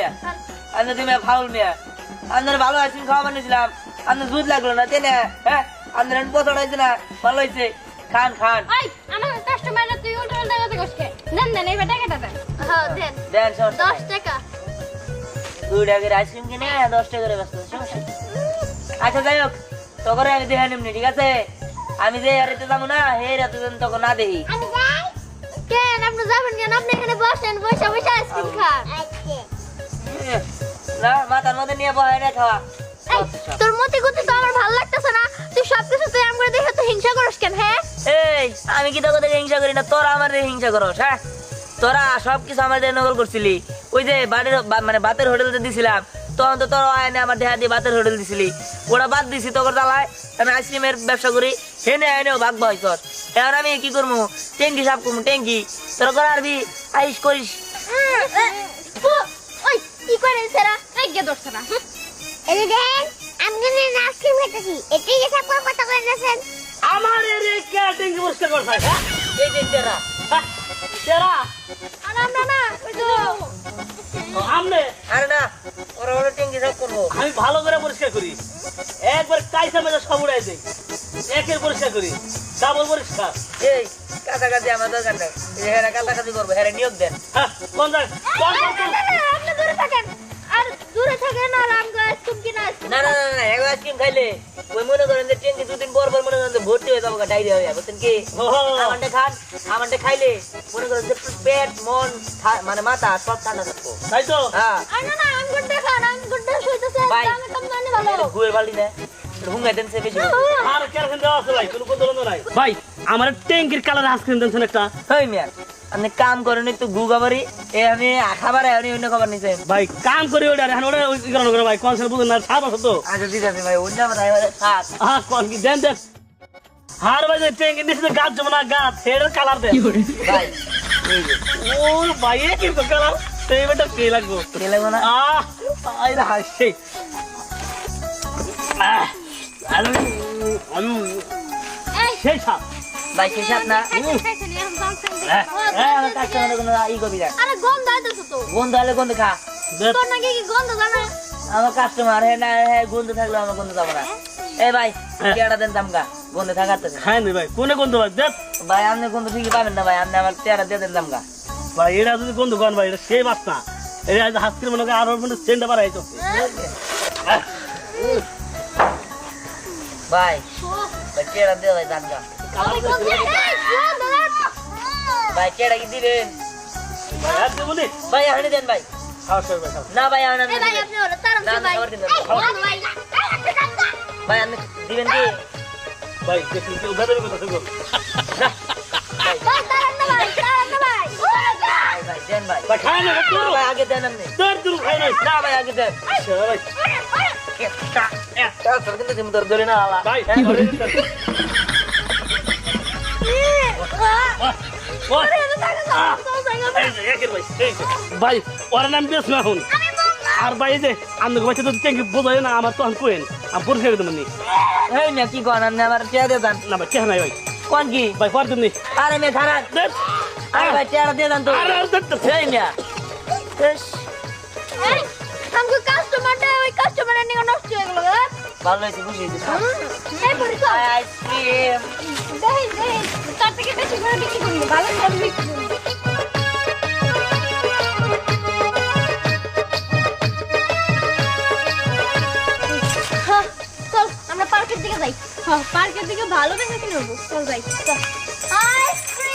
মিয়া আন্দর তুমি ফাউল মিয়া আন্দর ভালো আইসক্রিম খাওয়া বানিয়েছিলাম আন্দর দুধ লাগলো না তেনে হ্যাঁ আন্দর পছন্দ হয়েছে না ভালো হয়েছে খান খান ওই আমার কাস্টমাররা তুই উল্টো উল্টো কথা কইছিস দেন দেন এই টাকাটা দেন হ্যাঁ দেন দেন 10 টাকা 2 টাকার আইসক্রিম কিনে 10 টাকা করে ব্যস্ত সমস্যা আচ্ছা যাই হোক তখন আমি দেখে নিমনি ঠিক আছে আমি যে এরিতে যাবো না হে রাতে তখন না দেখি আমি যাই কেন আপনি যাবেন কেন আপনি এখানে বসেন বসে বসে আইসক্রিম খান না মাথার মধ্যে নিয়ে বহাই না খাওয়া তোর মতে গতি তো আমার ভালো লাগতেছে না তুই সবকিছু তুই আমরে দেখে তো হিংসা করিস কেন হ্যাঁ এই আমি কি তোকে দেখে হিংসা করি না তোরা আমার দেখে হিংসা করস হ্যাঁ তোরা সবকিছু আমার দেখে নকল করছিলি ওই যে বাড়ির মানে বাতের হোটেলতে দিছিলাম তখন তো তোর আয়নে আমার দেহা দিয়ে বাতের হোটেল দিছিলি ওরা বাদ দিছি তোর জ্বালায় আমি আইসক্রিমের ব্যবসা করি হেনে আইনেও ভাগ ভয় কর এখন আমি কি করবো ট্যাঙ্কি সাফ করবো ট্যাঙ্কি তোরা করে আরবি আইস করিস ওই কি করে সেরা এই গে দোস্ত না এই দেন আমি না আইসক্রিম খেতেছি এটাই যে সব কথা কই নাছেন আমার এর কে ট্যাঙ্কি পরিষ্কার করছাই হ্যাঁ এই যে তেরা তেরা না না ওই তো আমনে আরে না ওরা ওরা ট্যাঙ্কি সাফ করবো আমি ভালো করে পরিষ্কার করি একবার কাইসা মেজা সব উড়াই দেই একের পরিষ্কার করি ডাবল পরিষ্কার এই কাছাকাছি আমার দরকার নেই হেরা কাছাকাছি করবো হেরা নিয়োগ দেন হ্যাঁ কোন জায়গা কোন আপনি দূরে থাকেন আর দূরে থাকেন আর আমগো আইসক্রিম কিনা না না না না এক আইসক্রিম খাইলে ওই মনে করেন যে ট্যাঙ্কি দুদিন পর পর মনে করেন যে ভর্তি হয়ে যাবো ডায়রিয়া হয়ে যাবে বুঝছেন কি আমারটা খান আমারটা খাইলে মনে করেন যে পেট মন মানে মাথা সব ঠান্ডা থাকবো তাই তো হ্যাঁ আর না আমগো দেখান আমগো শুইতেছে ভাই। আমি কম জানি ভালো গুয়ের বালি না হুঙ্গা দেন সে বেশি আর কেরকম দেওয়া আছে ভাই কোনো বদল নাই ভাই আমার ট্যাঙ্কির কালার আইসক্রিম দেন একটা হই মিয়া আপনি কাম করেন একটু গুগাবারি এ আমি খাবার আমি অন্য খাবার নিছেন ভাই কাম করে ওটা এখন ওটা ওই কারণ করে ভাই কোন বুঝুন না সাত আছে তো আচ্ছা ঠিক আছে ভাই অন্য কথা এবারে সাত কোন কি দেন দেন হার ভাই ট্যাঙ্কি নিচে গাছ জমা না গাছ হেডের কালার দেন ভাই এই যে ও ভাই এ কি কালার সেই বেটা কে লাগবো কে লাগবো না আই রে হাসি আমি আমি এই সেই সাপ ভাই কে সাত না খাইছেন এখন দাম আমার কাস্টমার কোনো ই করবি না আরে গন্ধ আইতেছে তো গন্ধ হলে গন্ধ খা দেখ তোর নাকি কি গন্ধ জানা আমার কাস্টমার হ্যাঁ না হ্যাঁ গন্ধ থাকলে আমার গন্ধ যাবো না এই ভাই কেডা দেন দামকা গন্ধ থাকাতে খাই নি ভাই কোনে গন্ধ ভাই দেখ ভাই আপনি গন্ধ ঠিকই পাবেন না ভাই আপনি আমার তেরা দিয়ে দেন দামকা ভাই এটা যদি গন্ধ করেন ভাই এটা সেই বাস না এটা আজ হাত করে মনে করে আরো মানে সেন্ট বাড়াই তো ভাই ভাই কেডা দিয়ে ভাই দামকা ভাই কেডা কি দিবেন ভাই আর দেবো নি ভাই আনি দেন ভাই খাওয়া সর ভাই খাও না ভাই আনি এই ভাই আপনি ওরা তারাম না, না, ভাই খাবার দিন না। ভাই ভাই আপনি দিবেন কি ভাই দেখি কি উঠা দেবে কথা দেখো না ভাই তারাম না ভাই ভাই ভাই দেন ভাই ভাই খাই না তোর ভাই আগে দেন আপনি তোর তুই খাই না না ভাই আগে দেন চল ভাই তার কিন্তু তুমি তোর ধরে না আলা ভাই ভাই ওর নাম বেশ না এখন আর ভাই যে আমাকে বাচ্চা তো ট্যাঙ্কি বোঝাই না আমার তখন কোয়েন আমি পরিষ্কার দেবেন নি এই না কি কোন আপনি আমার চেয়ার দিয়ে দেন না ভাই কে নাই ভাই কোন কি ভাই পর দিন নি আরে মে খারাপ আরে ভাই চেয়ার দিয়ে দেন তো আরে এই মিয়া বেশ আমগো কাস্টমারটা ওই কাস্টমারের নিয়ে নষ্ট হয়ে গেল ভালো হয়েছে খুশি হয়েছে এই পরিচয় আইসক্রিম দেই দেই তার থেকে বেশি করে বিক্রি করব ভালো করে বিক্রি করব চল আমরা পার্কের দিকে যাই হ্যাঁ পার্কের দিকে ভালো দেখে কিনবো চল যাই চল আইসক্রিম